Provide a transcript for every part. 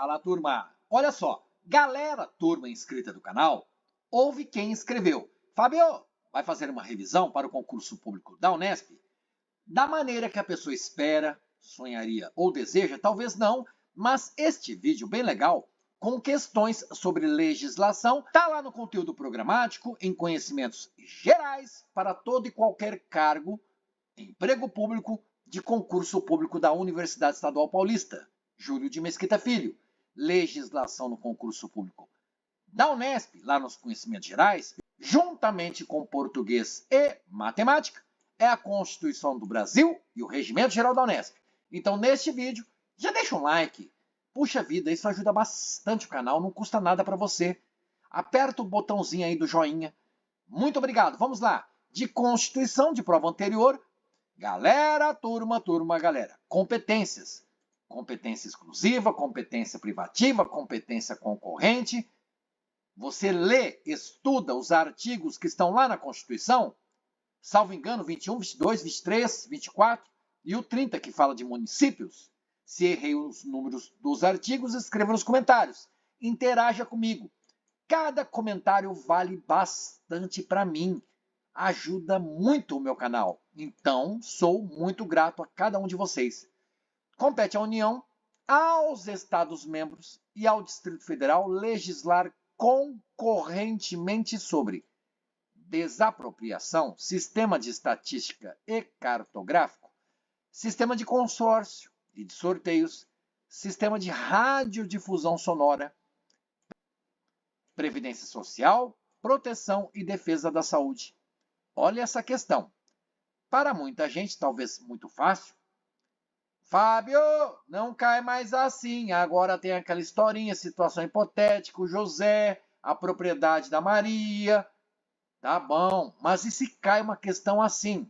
Fala, turma! Olha só, galera, turma inscrita do canal, houve quem escreveu: Fábio, vai fazer uma revisão para o concurso público da Unesp? Da maneira que a pessoa espera, sonharia ou deseja, talvez não, mas este vídeo bem legal, com questões sobre legislação, tá lá no conteúdo programático, em conhecimentos gerais para todo e qualquer cargo, emprego público, de concurso público da Universidade Estadual Paulista. Júlio de Mesquita Filho. Legislação no concurso público da Unesp, lá nos conhecimentos gerais, juntamente com português e matemática, é a Constituição do Brasil e o Regimento Geral da Unesp. Então, neste vídeo, já deixa um like. Puxa vida, isso ajuda bastante o canal, não custa nada para você. Aperta o botãozinho aí do joinha. Muito obrigado. Vamos lá. De Constituição, de prova anterior. Galera, turma, galera. Competências. Competência exclusiva, competência privativa, competência concorrente. Você lê, estuda os artigos que estão lá na Constituição, salvo engano, 21, 22, 23, 24 e o 30, que fala de municípios. Se errei os números dos artigos, escreva nos comentários. Interaja comigo. Cada comentário vale bastante para mim. Ajuda muito o meu canal. Então, sou muito grato a cada um de vocês. Compete à União, aos Estados-membros e ao Distrito Federal legislar concorrentemente sobre desapropriação, sistema de estatística e cartográfico, sistema de consórcio e de sorteios, sistema de radiodifusão sonora, previdência social, proteção e defesa da saúde. Olha essa questão. Para muita gente, talvez muito fácil. Fábio, não cai mais assim. Agora tem aquela historinha, situação hipotética, o José, a propriedade da Maria. Tá bom, mas e se cai uma questão assim?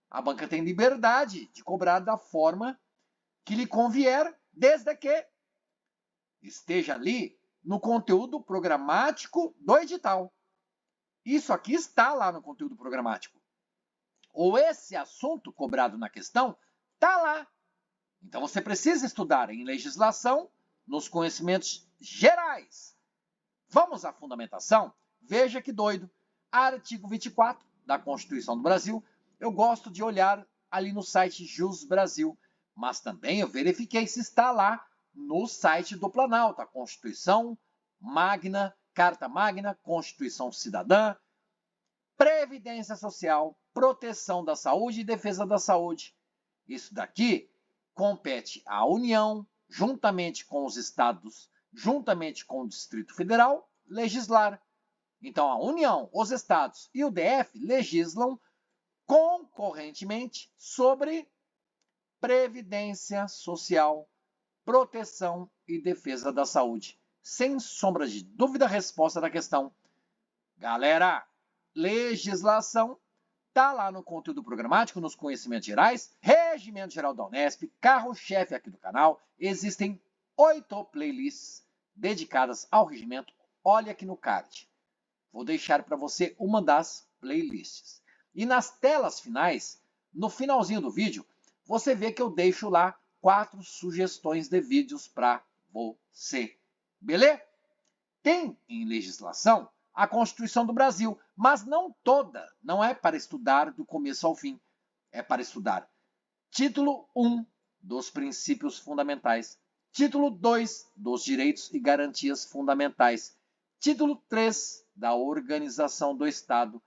A banca tem liberdade de cobrar da forma que lhe convier, desde que esteja ali no conteúdo programático do edital. Isso aqui está lá no conteúdo programático. Ou esse assunto cobrado na questão está lá. Então você precisa estudar em legislação nos conhecimentos gerais. Vamos à fundamentação? Veja que doido. Artigo 24 da Constituição do Brasil. Eu gosto de olhar ali no site Jus Brasil, mas também eu verifiquei se está lá no site do Planalto, a Constituição Magna, Carta Magna, Constituição Cidadã, Previdência Social, Proteção da Saúde e Defesa da Saúde. Isso daqui compete à União, juntamente com os estados, juntamente com o Distrito Federal, legislar. Então, a União, os estados e o DF legislam concorrentemente sobre previdência social, proteção e defesa da saúde. Sem sombra de dúvida, a resposta da questão. Galera, legislação está lá no conteúdo programático, nos conhecimentos gerais, Regimento Geral da Unesp, carro-chefe aqui do canal. Existem 8 playlists dedicadas ao regimento. Olha aqui no card. Vou deixar para você uma das playlists. E nas telas finais, no finalzinho do vídeo, você vê que eu deixo lá 4 sugestões de vídeos para você. Beleza? Tem em legislação a Constituição do Brasil, mas não toda, não é para estudar do começo ao fim. É para estudar título 1 dos princípios fundamentais, título 2 dos direitos e garantias fundamentais, título 3 da organização do Estado,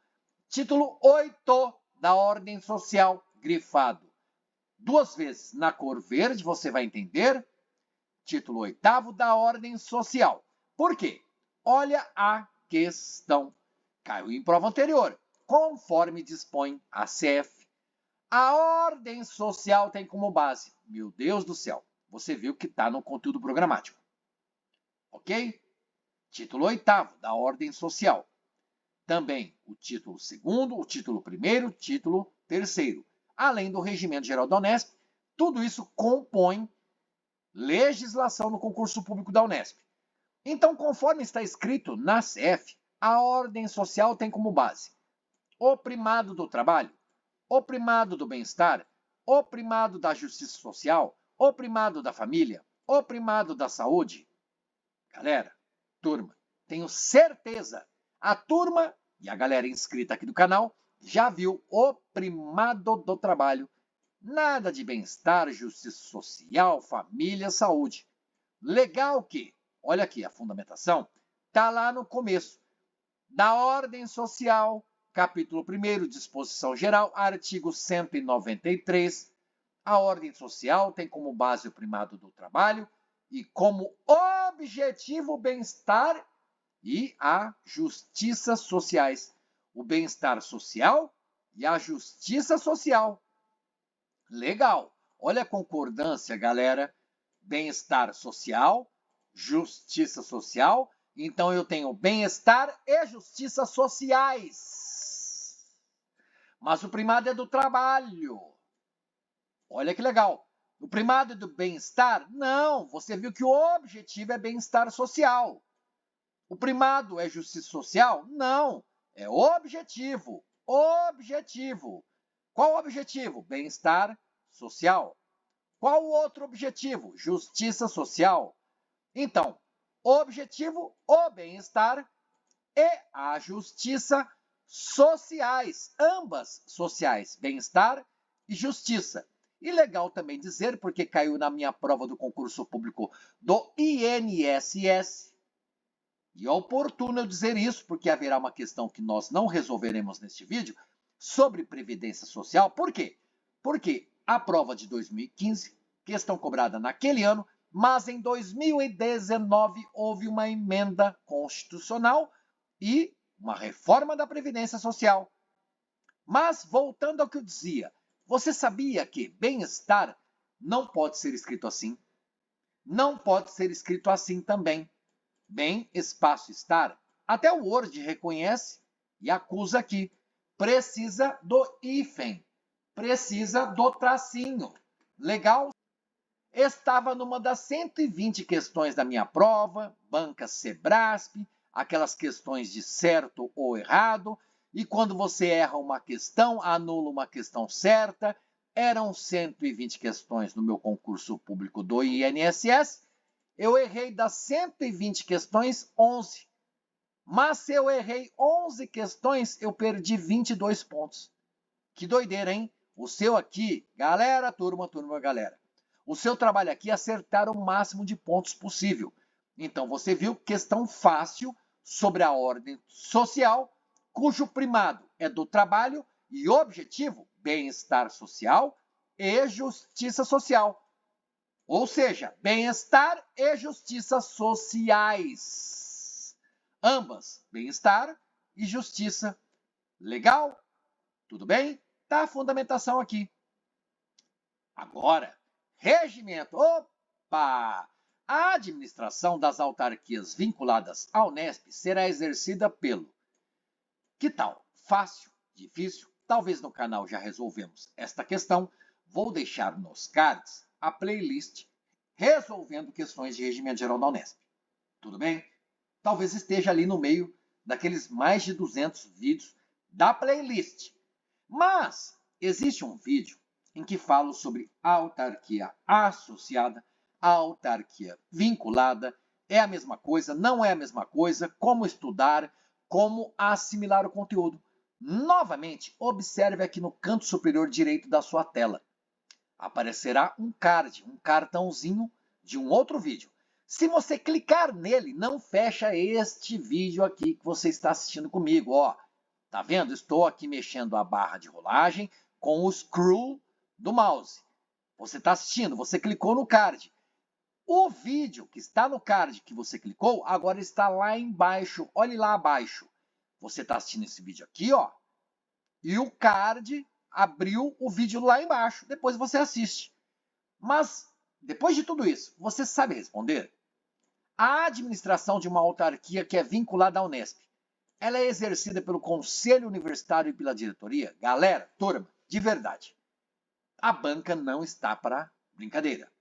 título 8 da ordem social, grifado 2 vezes na cor verde, você vai entender, título 8º da ordem social. Por quê? Olha a questão. Caiu em prova anterior. Conforme dispõe a CF, a ordem social tem como base. Meu Deus do céu. Você viu que está no conteúdo programático. Ok? Título 8º da ordem social. Também o título 2º, o título 1º, título 3º. Além do Regimento Geral da Unesp, tudo isso compõe legislação no concurso público da Unesp. Então, conforme está escrito na CF, a ordem social tem como base o primado do trabalho, o primado do bem-estar, o primado da justiça social, o primado da família, o primado da saúde, Galera, turma, tenho certeza, a turma e a galera inscrita aqui do canal já viu o primado do trabalho. Nada de bem-estar, justiça social, família, saúde. Legal que, olha aqui, a fundamentação está lá no começo. Da ordem social, capítulo 1º, disposição geral, artigo 193. A ordem social tem como base o primado do trabalho e como objetivo o bem-estar e a justiça sociais. O bem-estar social e a justiça social. Legal. Olha a concordância, galera. Bem-estar social, justiça social. Então eu tenho bem-estar e justiça sociais. Mas o primado é do trabalho. Olha que legal. O primado é do bem-estar? Não, você viu que o objetivo é bem-estar social. O primado é justiça social? Não, é objetivo. Objetivo. Qual o objetivo? Bem-estar social. Qual o outro objetivo? Justiça social. Então, o objetivo, o bem-estar e a justiça sociais. Ambas sociais, bem-estar e justiça. E legal também dizer, porque caiu na minha prova do concurso público do INSS, e é oportuno eu dizer isso, porque haverá uma questão que nós não resolveremos neste vídeo, sobre Previdência Social. Por quê? Porque a prova de 2015, questão cobrada naquele ano, mas em 2019 houve uma emenda constitucional e uma reforma da Previdência Social. Mas, voltando ao que eu dizia, você sabia que bem-estar não pode ser escrito assim? Não pode ser escrito assim também. Bem, espaço estar. Até o Word reconhece e acusa aqui. Precisa do hífen. Precisa do tracinho. Legal? Estava numa das 120 questões da minha prova, banca Sebrasp, aquelas questões de certo ou errado, e quando você erra uma questão, anula uma questão certa. Eram 120 questões no meu concurso público do INSS. Eu errei das 120 questões, 11. Mas se eu errei 11 questões, eu perdi 22 pontos. Que doideira, hein? O seu aqui, galera, turma, galera. O seu trabalho aqui é acertar o máximo de pontos possível. Então, você viu questão fácil sobre a ordem social, cujo primado é do trabalho e objetivo, bem-estar social e justiça social. Ou seja, bem-estar e justiça sociais. Ambas, bem-estar e justiça. Legal? Tudo bem? Tá a fundamentação aqui. Agora, regimento. Opa! A administração das autarquias vinculadas à Unesp será exercida pelo... Que tal? Fácil? Difícil? Talvez no canal já resolvemos esta questão. Vou deixar nos cards a playlist resolvendo questões de regimento geral da Unesp. Tudo bem? Talvez esteja ali no meio daqueles mais de 200 vídeos da playlist. Mas existe um vídeo em que falo sobre autarquia associada, autarquia vinculada. É a mesma coisa? Não é a mesma coisa? Como estudar? Como assimilar o conteúdo? Novamente, observe aqui no canto superior direito da sua tela. Aparecerá um card, um cartãozinho de um outro vídeo. Se você clicar nele, não fecha este vídeo aqui que você está assistindo comigo. Ó, tá vendo? Estou aqui mexendo a barra de rolagem com o scroll do mouse. Você está assistindo, você clicou no card. O vídeo que está no card que você clicou, agora está lá embaixo. Olhe lá abaixo. Você está assistindo esse vídeo aqui, ó. E o card abriu o vídeo lá embaixo. Depois você assiste. Mas, depois de tudo isso, você sabe responder? A administração de uma autarquia que é vinculada à Unesp, ela é exercida pelo Conselho Universitário e pela diretoria? Galera, turma, de verdade, a banca não está para brincadeira.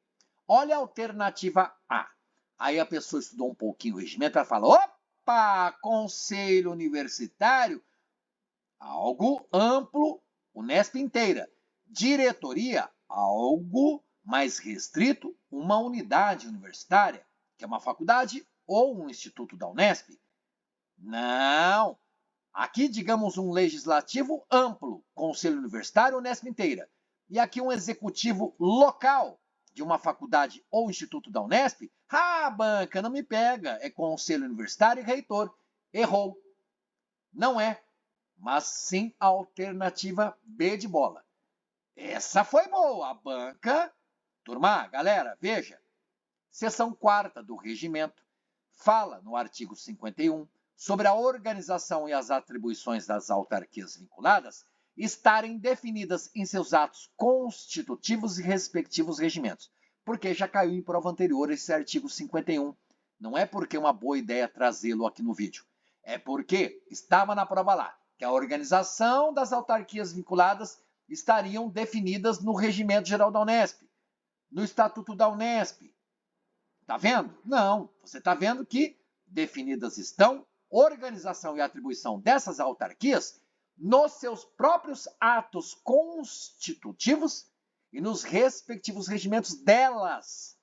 Olha a alternativa A. Aí a pessoa estudou um pouquinho o regimento, ela fala, opa, Conselho Universitário, algo amplo, Unesp inteira. Diretoria, algo mais restrito, uma unidade universitária, que é uma faculdade ou um instituto da Unesp? Não. Aqui, digamos, um legislativo amplo, Conselho Universitário Unesp inteira. E aqui um executivo local de uma faculdade ou instituto da Unesp. Ah, banca, não me pega. É Conselho Universitário e reitor. Errou. Não é. Mas sim a alternativa B de bola. Essa foi boa. A banca... Turma, galera, veja. Seção 4ª do regimento fala no artigo 51 sobre a organização e as atribuições das autarquias vinculadas estarem definidas em seus atos constitutivos e respectivos regimentos. Porque já caiu em prova anterior esse artigo 51. Não é porque é uma boa ideia trazê-lo aqui no vídeo. É porque estava na prova lá que a organização das autarquias vinculadas estariam definidas no Regimento Geral da Unesp, no Estatuto da Unesp. Tá vendo? Não. Você está vendo que definidas estão organização e atribuição dessas autarquias nos seus próprios atos constitutivos e nos respectivos regimentos delas.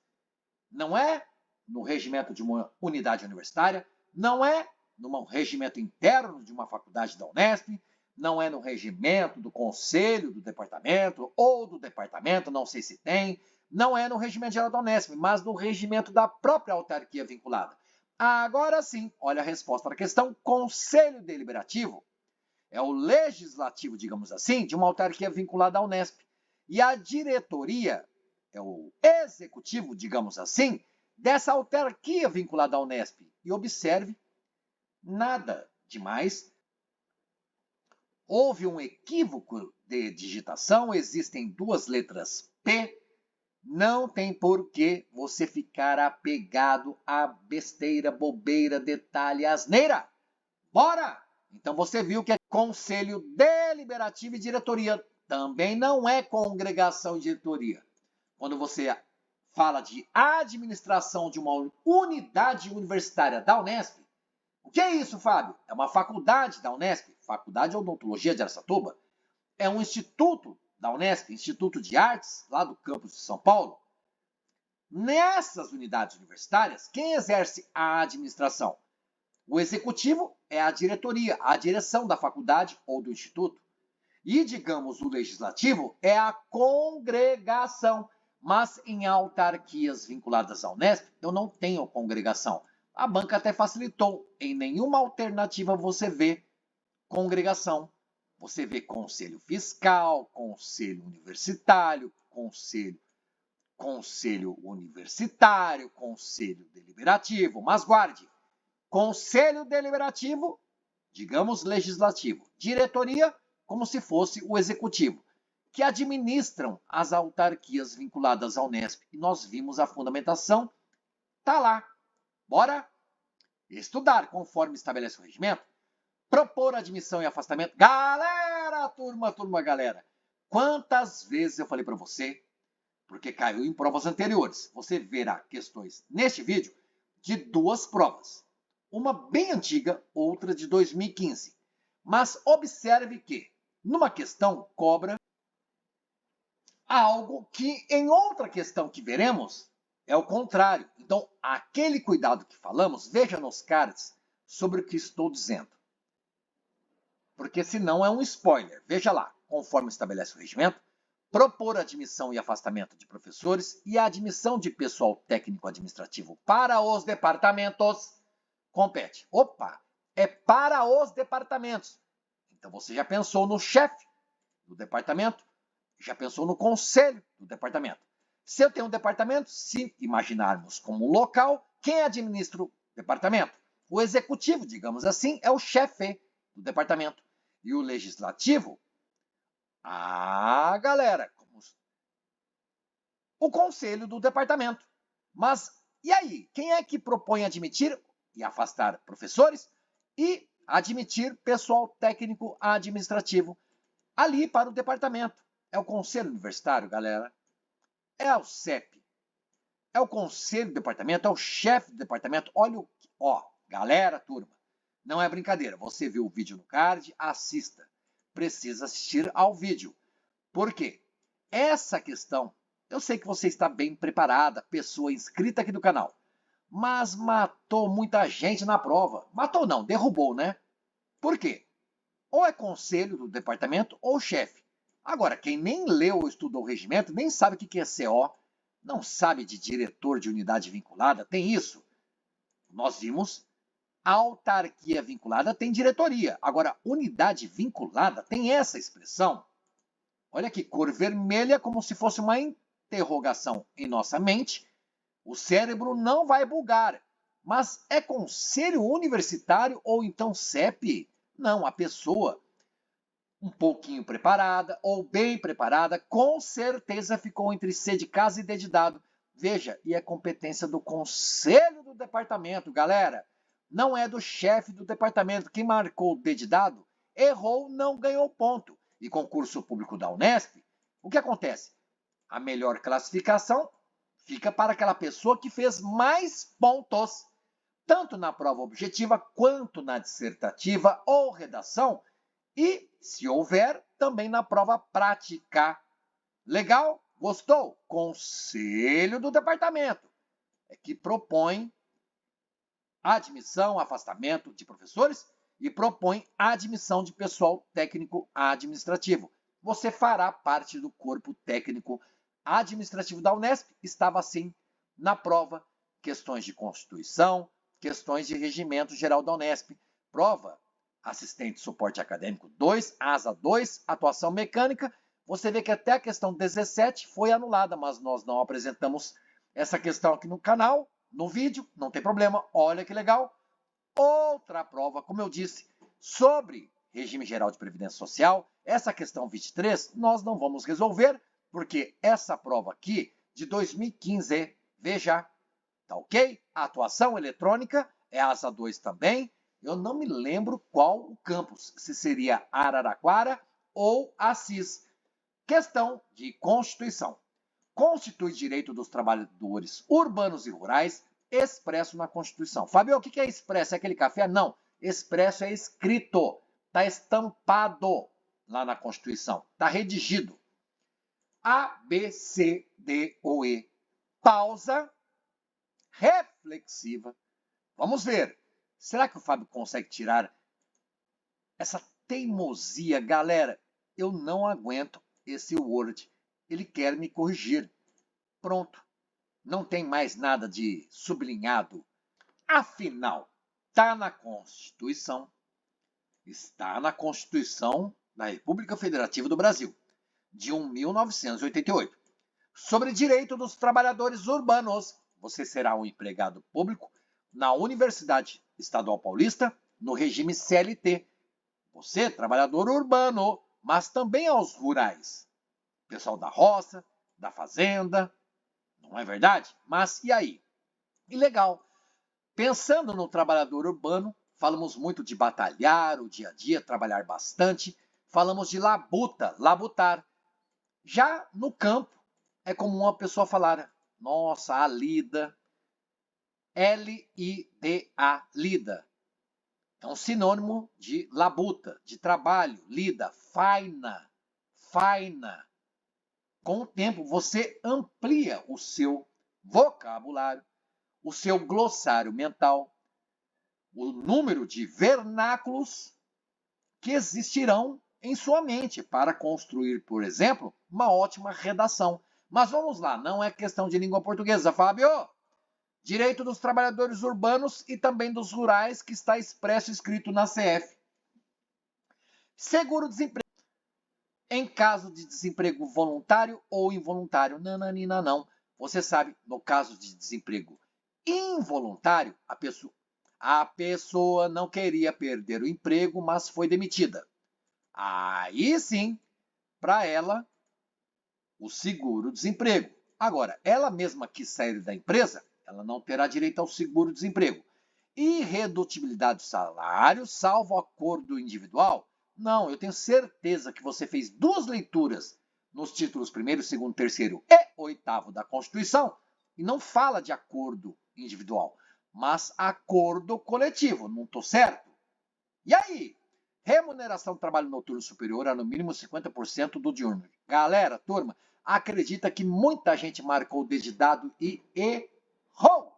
Não é no regimento de uma unidade universitária, não é no regimento interno de uma faculdade da Unesp, não é no regimento do conselho do departamento ou do departamento, não sei se tem, não é no regimento geral da Unesp, mas no regimento da própria autarquia vinculada. Agora sim, olha a resposta para a questão. Conselho Deliberativo é o legislativo, digamos assim, de uma autarquia vinculada à Unesp. E a diretoria é o executivo, digamos assim, dessa autarquia vinculada à Unesp. E observe, nada demais. Houve um equívoco de digitação, existem duas letras P. Não tem por que você ficar apegado a besteira, bobeira, detalhe, asneira. Bora! Então você viu que é Conselho Deliberativo e Diretoria. Também não é congregação e diretoria. Quando você fala de administração de uma unidade universitária da Unesp, o que é isso, Fábio? É uma faculdade da Unesp, Faculdade de Odontologia de Araçatuba. É um instituto da Unesp, Instituto de Artes, lá do campus de São Paulo. Nessas unidades universitárias, quem exerce a administração? O executivo é a diretoria, a direção da faculdade ou do instituto. E, digamos, o legislativo é a congregação. Mas em autarquias vinculadas à Unesp, eu não tenho congregação. A banca até facilitou. Em nenhuma alternativa você vê congregação. Você vê conselho fiscal, conselho universitário, conselho universitário, conselho deliberativo. Mas guarde, conselho deliberativo, digamos legislativo. Diretoria, como se fosse o executivo, que administram as autarquias vinculadas à Unesp. E nós vimos a fundamentação, tá lá. Bora estudar conforme estabelece o regimento. Propor admissão e afastamento. Galera, turma, galera. Quantas vezes eu falei para você, porque caiu em provas anteriores, você verá questões neste vídeo de duas provas. Uma bem antiga, outra de 2015. Mas observe que, numa questão, cobra algo que em outra questão que veremos é o contrário. Então, aquele cuidado que falamos, veja nos cards sobre o que estou dizendo. Porque senão é um spoiler. Veja lá, conforme estabelece o regimento, propor admissão e afastamento de professores e a admissão de pessoal técnico-administrativo para os departamentos compete. Opa, é para os departamentos. Então você já pensou no chefe do departamento, já pensou no conselho do departamento. Se eu tenho um departamento, se imaginarmos como local, quem administra o departamento? O executivo, digamos assim, é o chefe do departamento. E o legislativo, galera, o conselho do departamento. Mas, e aí? Quem é que propõe admitir e afastar professores e admitir pessoal técnico administrativo ali para o departamento? É o conselho universitário, galera. É o CEP. É o conselho do departamento, é o chefe do departamento. Olha galera, turma. Não é brincadeira. Você viu o vídeo no card, assista. Precisa assistir ao vídeo. Por quê? Essa questão, eu sei que você está bem preparada, pessoa inscrita aqui do canal. mas matou muita gente na prova. Matou não, derrubou, né? Por quê? Ou é conselho do departamento ou chefe. Agora, quem nem leu ou estudou o regimento, nem sabe o que é CO, não sabe de diretor de unidade vinculada, tem isso? Nós vimos, autarquia vinculada tem diretoria. Agora, unidade vinculada tem essa expressão. Olha aqui, cor vermelha, como se fosse uma interrogação em nossa mente. O cérebro não vai bugar. Mas é conselho universitário ou então CEP? Não, a pessoa um pouquinho preparada ou bem preparada, com certeza ficou entre C de casa e D de dado. Veja, e é competência do conselho do departamento, galera. Não é do chefe do departamento. Quem marcou o D de dado errou, não ganhou ponto. E concurso público da Unesp, o que acontece? A melhor classificação fica para aquela pessoa que fez mais pontos, tanto na prova objetiva quanto na dissertativa ou redação, e, se houver, também na prova prática. Legal? Gostou? Conselho do departamento é que propõe admissão, afastamento de professores e propõe admissão de pessoal técnico administrativo. Você fará parte do corpo técnico administrativo da Unesp. Estava assim na prova, questões de Constituição, questões de Regimento Geral da Unesp. Prova, assistente de suporte acadêmico 2, asa 2, atuação mecânica. Você vê que até a questão 17 foi anulada, mas nós não apresentamos essa questão aqui no canal, no vídeo, não tem problema, olha que legal. Outra prova, como eu disse, sobre regime geral de previdência social, essa questão 23 nós não vamos resolver, porque essa prova aqui de 2015, veja, tá ok? A atuação eletrônica é asa 2 também. Eu não me lembro qual o campus, se seria Araraquara ou Assis. Questão de Constituição. Constitui direito dos trabalhadores urbanos e rurais expresso na Constituição. Fábio, o que é expresso? É aquele café? Não. Expresso é escrito. Está estampado lá na Constituição. Está redigido. A, B, C, D ou E. Pausa reflexiva. Vamos ver. Será que o Fábio consegue tirar essa teimosia? Galera, eu não aguento esse Word. Ele quer me corrigir. Pronto. Não tem mais nada de sublinhado. Afinal, está na Constituição. Está na Constituição da República Federativa do Brasil, de 1988. Sobre direito dos trabalhadores urbanos. Você será um empregado público na Universidade Estadual Paulista, no regime CLT. Você, trabalhador urbano, mas também aos rurais. Pessoal da roça, da fazenda, não é verdade? Mas e aí? E legal. Pensando no trabalhador urbano, falamos muito de batalhar o dia a dia, trabalhar bastante. Falamos de labuta, labutar. Já no campo, é comum uma pessoa falar, nossa, a lida, L-I-D-A, lida. É um sinônimo de labuta, de trabalho, lida, faina, faina. Com o tempo, você amplia o seu vocabulário, o seu glossário mental, o número de vernáculos que existirão em sua mente para construir, por exemplo, uma ótima redação. Mas vamos lá, não é questão de língua portuguesa, Fábio. Direito dos trabalhadores urbanos e também dos rurais, que está expresso escrito na CF. Seguro-desemprego. Em caso de desemprego voluntário ou involuntário. Nananina, não. Você sabe, no caso de desemprego involuntário, a pessoa não queria perder o emprego, mas foi demitida. Aí sim, para ela, o seguro-desemprego. Agora, ela mesma quis sair da empresa, ela não terá direito ao seguro-desemprego. Irredutibilidade do salário, salvo acordo individual. Não, eu tenho certeza que você fez 2 leituras nos títulos 1º, 2º, 3º e 8º da Constituição e não fala de acordo individual, mas acordo coletivo. Não estou certo? E aí? Remuneração do trabalho noturno superior a no mínimo 50% do diurno. Galera, turma, acredita que muita gente marcou o dedidado e errou.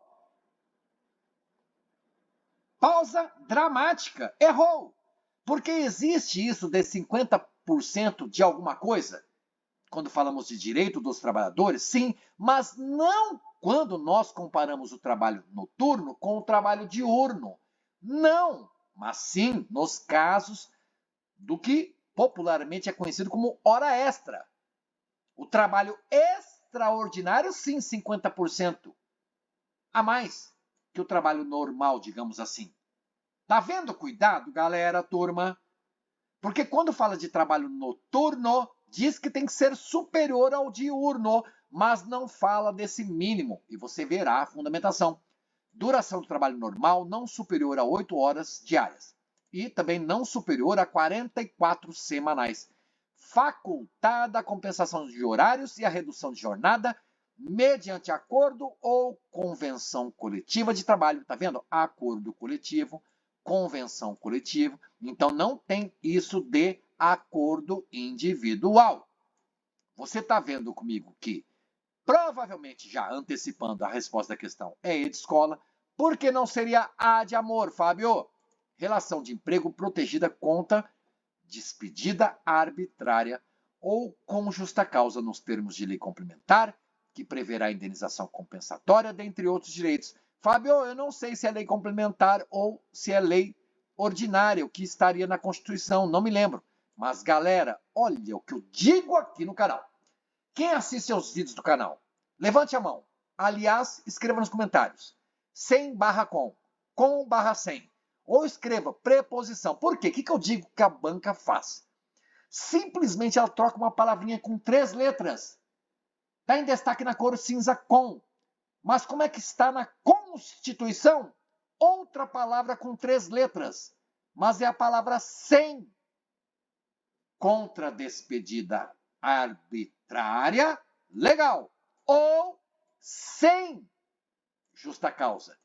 Pausa dramática. Errou. Porque existe isso de 50% de alguma coisa? Quando falamos de direito dos trabalhadores, sim, mas não quando nós comparamos o trabalho noturno com o trabalho diurno. Não, mas sim nos casos do que popularmente é conhecido como hora extra. O trabalho extraordinário, sim, 50% a mais que o trabalho normal, digamos assim. Tá vendo? Cuidado, galera, turma. Porque quando fala de trabalho noturno, diz que tem que ser superior ao diurno, mas não fala desse mínimo. E você verá a fundamentação. Duração do trabalho normal não superior a 8 horas diárias. E também não superior a 44 semanais. Facultada a compensação de horários e a redução de jornada mediante acordo ou convenção coletiva de trabalho. Tá vendo? Acordo coletivo, convenção coletiva. Então não tem isso de acordo individual. Você está vendo comigo que provavelmente, já antecipando a resposta da questão, é E de escola. Por que não seria A de amor, Fábio? Relação de emprego protegida contra despedida arbitrária ou com justa causa nos termos de lei complementar, que preverá indenização compensatória, dentre outros direitos. Fábio, eu não sei se é lei complementar ou se é lei ordinária, o que estaria na Constituição, não me lembro. Mas, galera, olha o que eu digo aqui no canal. Quem assiste aos vídeos do canal, levante a mão. Aliás, escreva nos comentários. 100/com/100. Ou escreva preposição. Por quê? O que eu digo que a banca faz? Simplesmente ela troca uma palavrinha com 3 letras. Está em destaque na cor cinza com. Mas como é que está na Constituição? Outra palavra com 3 letras. Mas é a palavra sem. Contra despedida arbitrária, legal. Ou sem justa causa.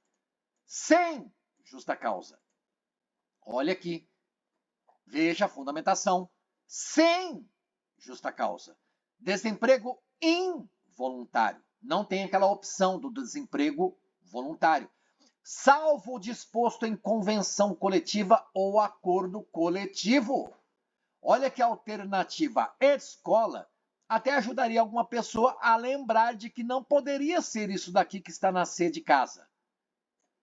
Sem justa causa. Olha aqui. Veja a fundamentação. Sem justa causa. Desemprego involuntário. Não tem aquela opção do desemprego voluntário. Salvo o disposto em convenção coletiva ou acordo coletivo. Olha que a alternativa escola até ajudaria alguma pessoa a lembrar de que não poderia ser isso daqui que está na C de casa.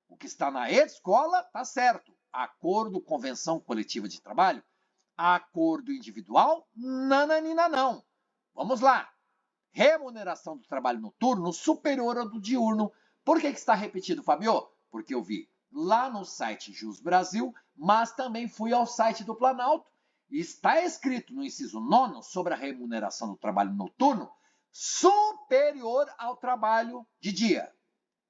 O que está na escola está certo. Acordo, convenção coletiva de trabalho. Acordo individual, nananina não. Vamos lá. Remuneração do trabalho noturno superior ao do diurno. Por que está repetido, Fabio? Porque eu vi lá no site Jus Brasil, mas também fui ao site do Planalto. Está escrito no inciso 9 sobre a remuneração do trabalho noturno superior ao trabalho de dia.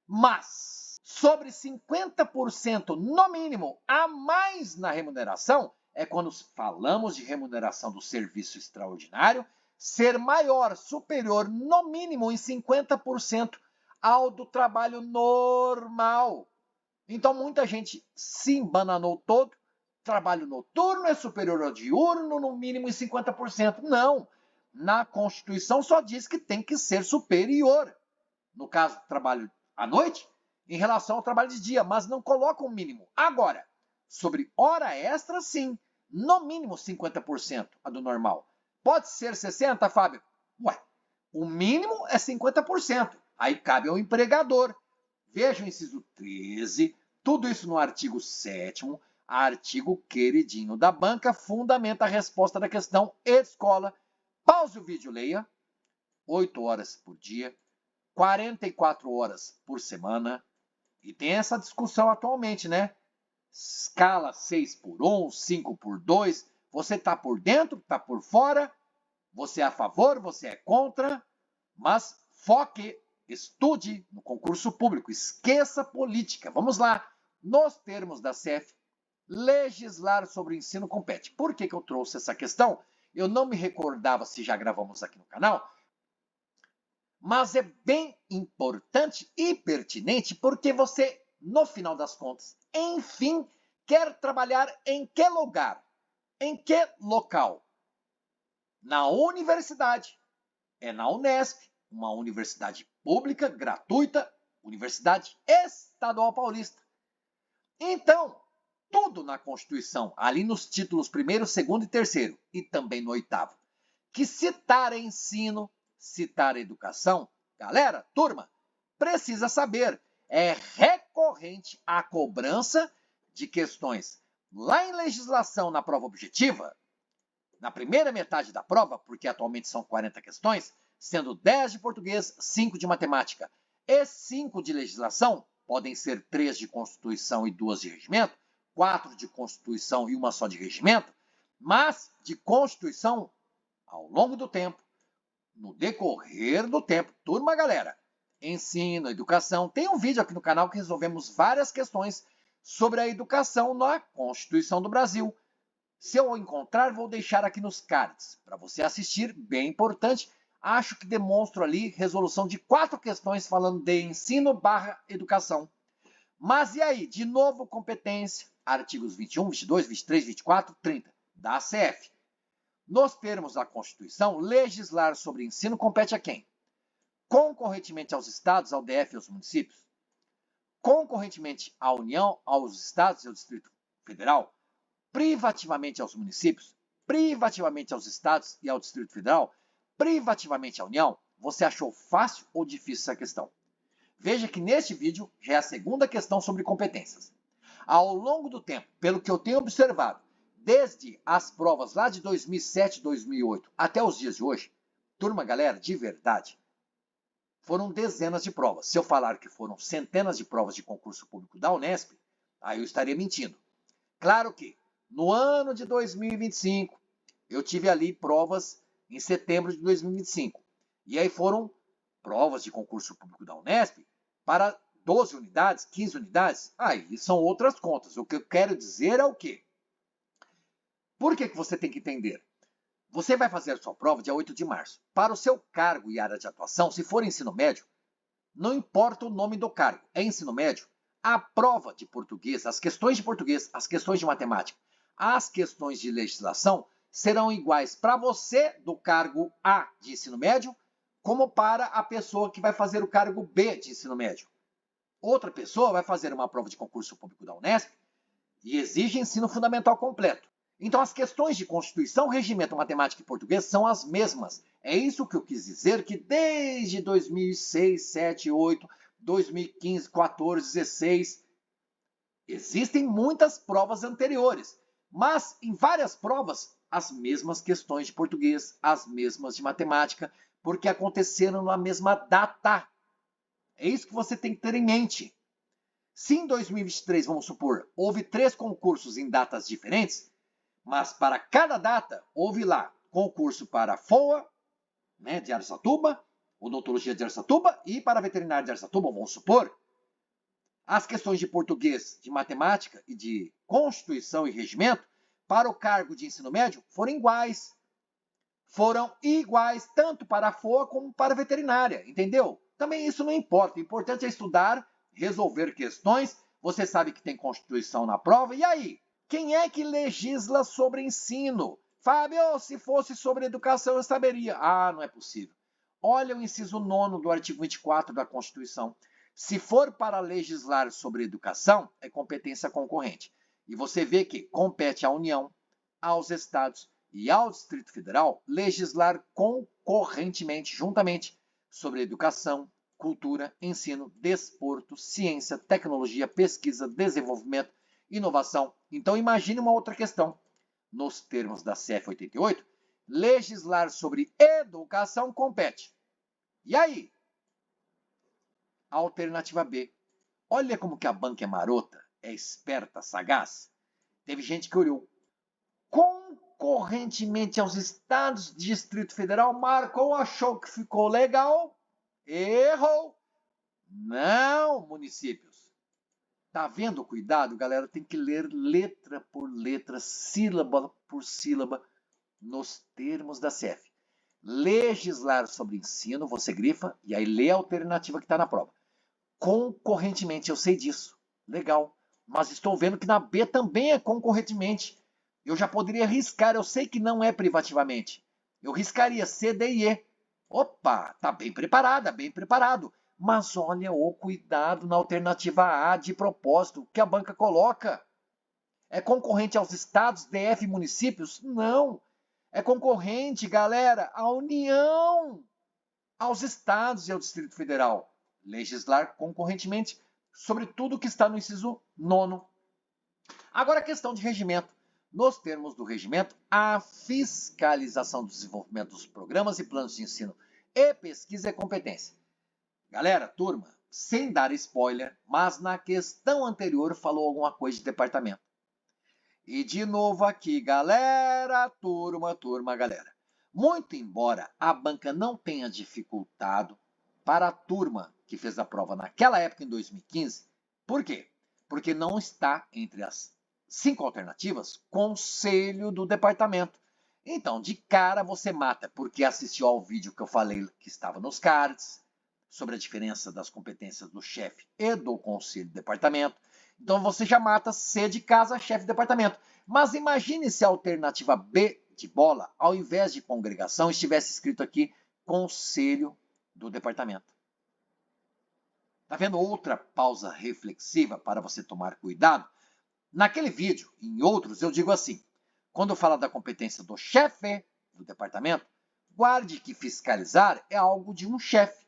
Mas sobre 50% no mínimo a mais na remuneração é quando falamos de remuneração do serviço extraordinário ser maior, superior no mínimo em 50% ao do trabalho normal. Então muita gente se embananou todo. Trabalho noturno é superior ao diurno, no mínimo em 50%. Não. Na Constituição só diz que tem que ser superior. No caso do trabalho à noite, em relação ao trabalho de dia, mas não coloca um mínimo. Agora, sobre hora extra, sim. No mínimo 50% a do normal. Pode ser 60%, Fábio? Ué, o mínimo é 50%. Aí cabe ao empregador. Veja o inciso 13, tudo isso no artigo 7º, artigo queridinho da banca, fundamenta a resposta da questão escola. Pause o vídeo, leia. 8 horas por dia, 44 horas por semana. E tem essa discussão atualmente, né? Escala 6/1, 5/2. Você está por dentro, está por fora. Você é a favor, você é contra. Mas foque, estude no concurso público. Esqueça política. Vamos lá. Nos termos da CEF, legislar sobre o ensino compete. Por que eu trouxe essa questão? Eu não me recordava se já gravamos aqui no canal, mas é bem importante e pertinente porque você, no final das contas, enfim, quer trabalhar em que lugar? Em que local? Na universidade. É na Unesp, uma universidade pública, gratuita, Universidade Estadual Paulista. Então, tudo na Constituição, ali nos títulos 1º, 2º e 3º, e também no 8º, que citar ensino, citar educação, galera, turma, precisa saber, é recorrente a cobrança de questões lá em legislação na prova objetiva, na primeira metade da prova, porque atualmente são 40 questões, sendo 10 de português, 5 de matemática e 5 de legislação, podem ser 3 de Constituição e 2 de regimento, 4 de Constituição e 1 só de regimento, mas de Constituição, ao longo do tempo, no decorrer do tempo, turma, galera, ensino, educação, tem um vídeo aqui no canal que resolvemos várias questões sobre a educação na Constituição do Brasil. Se eu encontrar, vou deixar aqui nos cards para você assistir, bem importante. Acho que demonstro ali resolução de 4 questões falando de ensino/educação. Mas e aí? De novo, competência, artigos 21, 22, 23, 24, 30 da ACF. Nos termos da Constituição, legislar sobre ensino compete a quem? Concorrentemente aos estados, ao DF e aos municípios? Concorrentemente à União, aos estados e ao Distrito Federal? Privativamente aos municípios? Privativamente aos estados e ao Distrito Federal? Privativamente à União? Você achou fácil ou difícil essa questão? Veja que neste vídeo já é a segunda questão sobre competências. Ao longo do tempo, pelo que eu tenho observado, desde as provas lá de 2007, 2008 até os dias de hoje, turma, galera, de verdade, foram dezenas de provas. Se eu falar que foram centenas de provas de concurso público da Unesp, aí eu estaria mentindo. Claro que no ano de 2025, eu tive ali provas em setembro de 2025. E aí foram provas de concurso público da Unesp para 12 unidades, 15 unidades. Aí são outras contas. O que eu quero dizer é o quê? Por que você tem que entender? Você vai fazer a sua prova dia 8 de março. Para o seu cargo e área de atuação, se for ensino médio, não importa o nome do cargo, é ensino médio, a prova de português, as questões de português, as questões de matemática, as questões de legislação serão iguais para você do cargo A de ensino médio, como para a pessoa que vai fazer o cargo B de ensino médio. Outra pessoa vai fazer uma prova de concurso público da Unesp e exige ensino fundamental completo. Então, as questões de Constituição, Regimento, Matemática e Português são as mesmas. É isso que eu quis dizer, que desde 2006, 7, 8, 2015, 14, 16, existem muitas provas anteriores. Mas, em várias provas, as mesmas questões de português, as mesmas de matemática, porque aconteceram na mesma data. É isso que você tem que ter em mente. Se em 2023, vamos supor, houve 3 concursos em datas diferentes, mas para cada data, houve lá concurso para FOA, né, de Araçatuba, odontologia de Araçatuba e para veterinária de Araçatuba, vamos supor. As questões de português, de matemática e de Constituição e Regimento, para o cargo de ensino médio, foram iguais. Foram iguais tanto para a FOA como para a veterinária, entendeu? Também isso não importa. O importante é estudar, resolver questões. Você sabe que tem Constituição na prova. E aí? Quem é que legisla sobre ensino? Fábio, se fosse sobre educação, eu saberia. Ah, não é possível. Olha o inciso 9º do artigo 24 da Constituição. Se for para legislar sobre educação, é competência concorrente. E você vê que compete à União, aos estados e ao Distrito Federal legislar concorrentemente, juntamente, sobre educação, cultura, ensino, desporto, ciência, tecnologia, pesquisa, desenvolvimento, inovação. Então, imagine uma outra questão. Nos termos da CF 88, legislar sobre educação compete. E aí? Alternativa B. Olha como que a banca é marota, é esperta, sagaz. Teve gente que olhou. Concorrentemente aos estados do Distrito Federal, marcou, achou que ficou legal. Errou. Não, municípios. Tá vendo o cuidado, galera? Tem que ler letra por letra, sílaba por sílaba, nos termos da CF. Legislar sobre ensino, você grifa, e aí lê a alternativa que está na prova. Concorrentemente, eu sei disso. Legal. Mas estou vendo que na B também é concorrentemente. Eu já poderia riscar, eu sei que não é privativamente. Eu riscaria C, D e E. Opa, tá bem preparada, bem preparado. Mas olha o cuidado na alternativa A de propósito que a banca coloca. É concorrente aos estados, DF e municípios? Não. É concorrente, galera, à União, aos estados e ao Distrito Federal. Legislar concorrentemente sobre tudo que está no inciso 9º. Agora a questão de regimento. Nos termos do regimento, a fiscalização do desenvolvimento dos programas e planos de ensino e pesquisa é competência. Galera, turma, sem dar spoiler, mas na questão anterior falou alguma coisa de departamento. E de novo aqui, galera, turma, galera. Muito embora a banca não tenha dificultado para a turma que fez a prova naquela época, em 2015, por quê? Porque não está entre as 5 alternativas conselho do departamento. Então, de cara você mata, porque assistiu ao vídeo que eu falei que estava nos cards, sobre a diferença das competências do chefe e do conselho do departamento. Então você já mata C de casa, chefe de departamento. Mas imagine se a alternativa B de bola, ao invés de congregação, estivesse escrito aqui conselho do departamento. Tá vendo outra pausa reflexiva para você tomar cuidado? Naquele vídeo, em outros, eu digo assim, quando eu falar da competência do chefe do departamento, guarde que fiscalizar é algo de um chefe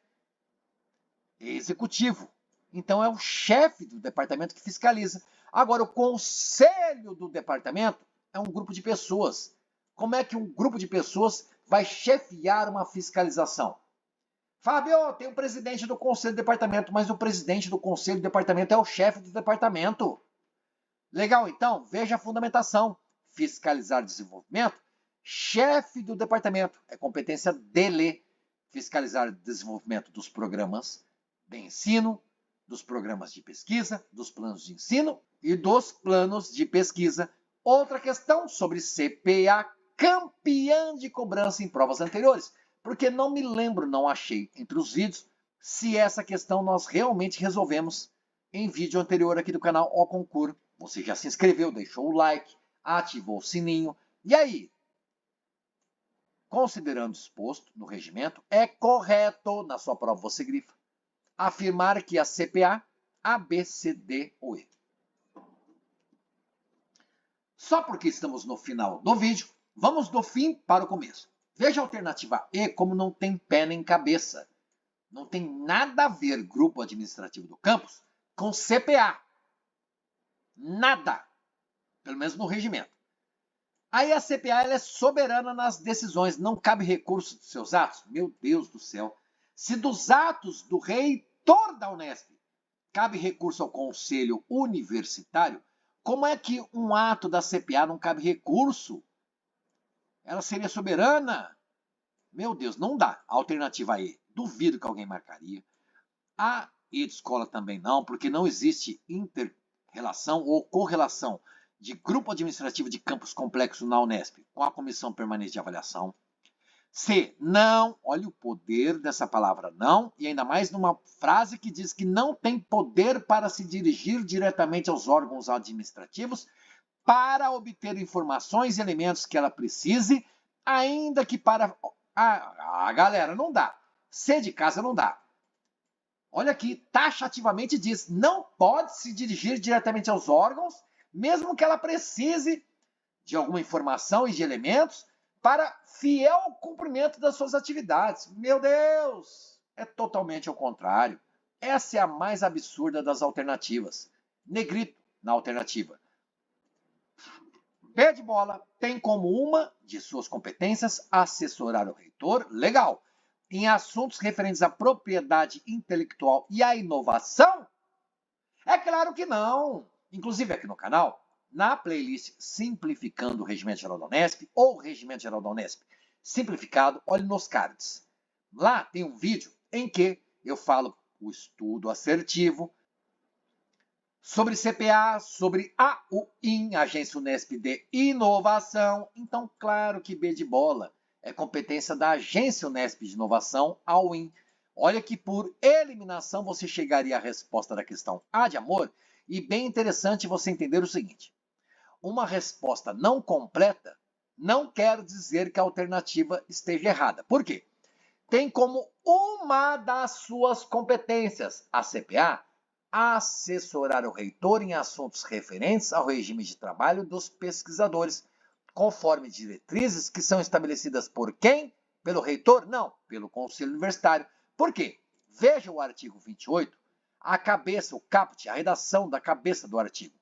executivo. Então é o chefe do departamento que fiscaliza. Agora, o conselho do departamento é um grupo de pessoas. Como é que um grupo de pessoas vai chefiar uma fiscalização? Fábio, tem o presidente do conselho do departamento, mas o presidente do conselho do departamento é o chefe do departamento. Legal, então, veja a fundamentação. Fiscalizar desenvolvimento, chefe do departamento, é competência dele. Fiscalizar desenvolvimento dos programas de ensino, dos programas de pesquisa, dos planos de ensino e dos planos de pesquisa. Outra questão sobre CPA, campeã de cobrança em provas anteriores, porque não me lembro, não achei entre os vídeos, se essa questão nós realmente resolvemos em vídeo anterior aqui do canal O Concurso. Você já se inscreveu, deixou o like, ativou o sininho. E aí? Considerando o exposto no regimento, é correto, na sua prova você grifa, afirmar que a CPA, A, B, C, D ou E. Só porque estamos no final do vídeo, vamos do fim para o começo. Veja a alternativa E como não tem pé nem cabeça. Não tem nada a ver grupo administrativo do campus com CPA. Nada. Pelo menos no regimento. Aí a CPA ela é soberana nas decisões. Não cabe recurso dos seus atos. Meu Deus do céu. Se dos atos do reitor da Unesp cabe recurso ao conselho universitário, como é que um ato da CPA não cabe recurso? Ela seria soberana? Meu Deus, não dá. A alternativa E, duvido que alguém marcaria. A E de escola também não, porque não existe inter-relação ou correlação de grupo administrativo de campus complexo na Unesp com a Comissão Permanente de Avaliação. C, não, olha o poder dessa palavra não, e ainda mais numa frase que diz que não tem poder para se dirigir diretamente aos órgãos administrativos para obter informações e elementos que ela precise, ainda que para... galera, não dá. C de casa não dá. Olha aqui, taxativamente diz, não pode se dirigir diretamente aos órgãos, mesmo que ela precise de alguma informação e de elementos para fiel cumprimento das suas atividades. Meu Deus! É totalmente ao contrário. Essa é a mais absurda das alternativas. Negrito na alternativa. B de bola tem como uma de suas competências assessorar o reitor, legal, em assuntos referentes à propriedade intelectual e à inovação? É claro que não. Inclusive aqui no canal, na playlist Simplificando o Regimento Geral da Unesp ou Regimento Geral da Unesp simplificado, olhe nos cards. Lá tem um vídeo em que eu falo o estudo assertivo sobre CPA, sobre a UIN, Agência Unesp de Inovação. Então, claro que B de bola é competência da Agência Unesp de Inovação, a UIN. Olha que por eliminação você chegaria à resposta da questão A de amor. E bem interessante você entender o seguinte. Uma resposta não completa não quer dizer que a alternativa esteja errada. Por quê? tem como uma das suas competências, a CPA, assessorar o reitor em assuntos referentes ao regime de trabalho dos pesquisadores, conforme diretrizes que são estabelecidas por quem? Pelo reitor? Não, pelo Conselho Universitário. Por quê? Veja o artigo 28, a cabeça, o caput, a redação da cabeça do artigo.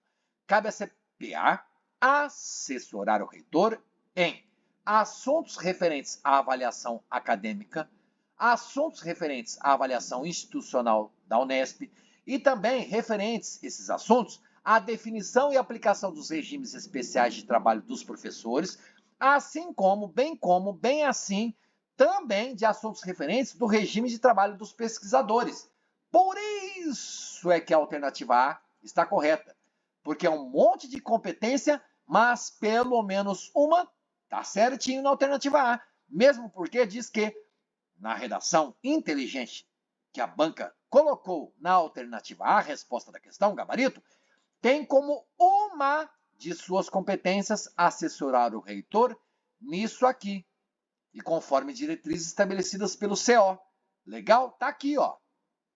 Cabe à CPA assessorar o reitor em assuntos referentes à avaliação acadêmica, assuntos referentes à avaliação institucional da Unesp e também referentes, esses assuntos, à definição e aplicação dos regimes especiais de trabalho dos professores, assim como, bem assim, também de assuntos referentes do regime de trabalho dos pesquisadores. Por isso é que a alternativa A está correta, porque é um monte de competência, mas pelo menos uma está certinho na alternativa A, mesmo porque diz que, na redação inteligente que a banca colocou na alternativa A, a resposta da questão, gabarito, tem como uma de suas competências assessorar o reitor nisso aqui, e conforme diretrizes estabelecidas pelo CO. Legal? Tá aqui, ó.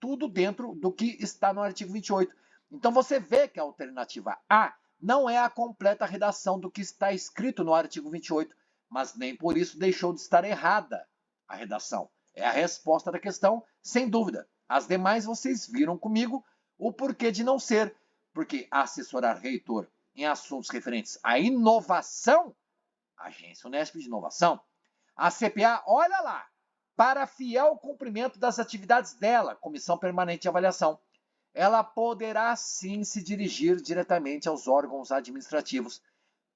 Tudo dentro do que está no artigo 28. Então você vê que a alternativa A não é a completa redação do que está escrito no artigo 28, mas nem por isso deixou de estar errada a redação. É a resposta da questão, sem dúvida. As demais vocês viram comigo o porquê de não ser, porque assessorar reitor em assuntos referentes à inovação, Agência Unesp de Inovação, a CPA, olha lá, para fiel cumprimento das atividades dela, Comissão Permanente de Avaliação, ela poderá sim se dirigir diretamente aos órgãos administrativos,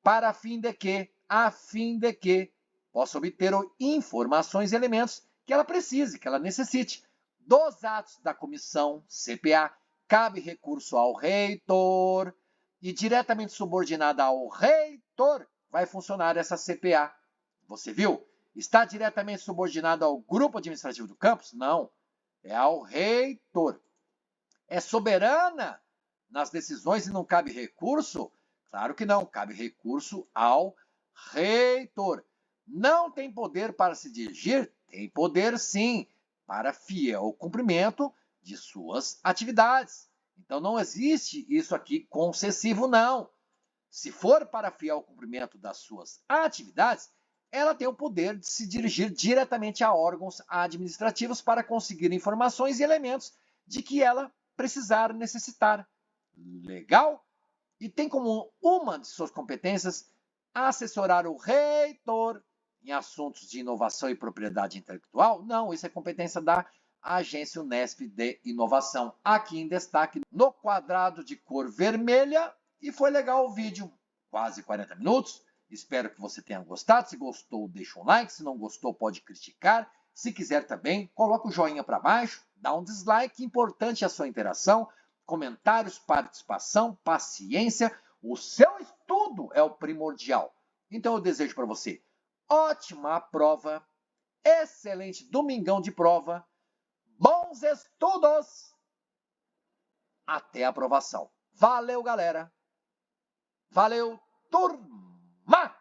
para a fim de que possa obter informações e elementos que ela precise, que ela necessite. Dos atos da comissão CPA, cabe recurso ao reitor e diretamente subordinada ao reitor vai funcionar essa CPA. Você viu? Está diretamente subordinado ao grupo administrativo do campus? Não, é ao reitor. É soberana nas decisões e não cabe recurso? Claro que não, cabe recurso ao reitor. Não tem poder para se dirigir? Tem poder sim, para fiel cumprimento de suas atividades. Então não existe isso aqui concessivo, não. Se for para fiel cumprimento das suas atividades, ela tem o poder de se dirigir diretamente a órgãos administrativos para conseguir informações e elementos de que ela precisar, necessitar. Legal? E tem como uma de suas competências assessorar o reitor em assuntos de inovação e propriedade intelectual? Não, isso é competência da Agência Unesp de Inovação. Aqui em destaque no quadrado de cor vermelha. E foi legal o vídeo, quase 40 minutos. Espero que você tenha gostado. Se gostou, deixa um like. Se não gostou, pode criticar. Se quiser também, coloca o joinha para baixo, dá um dislike. Importante a sua interação, comentários, participação, paciência. O seu estudo é o primordial. Então eu desejo para você ótima prova, excelente domingão de prova, bons estudos, até a aprovação. Valeu, galera! Valeu, turma!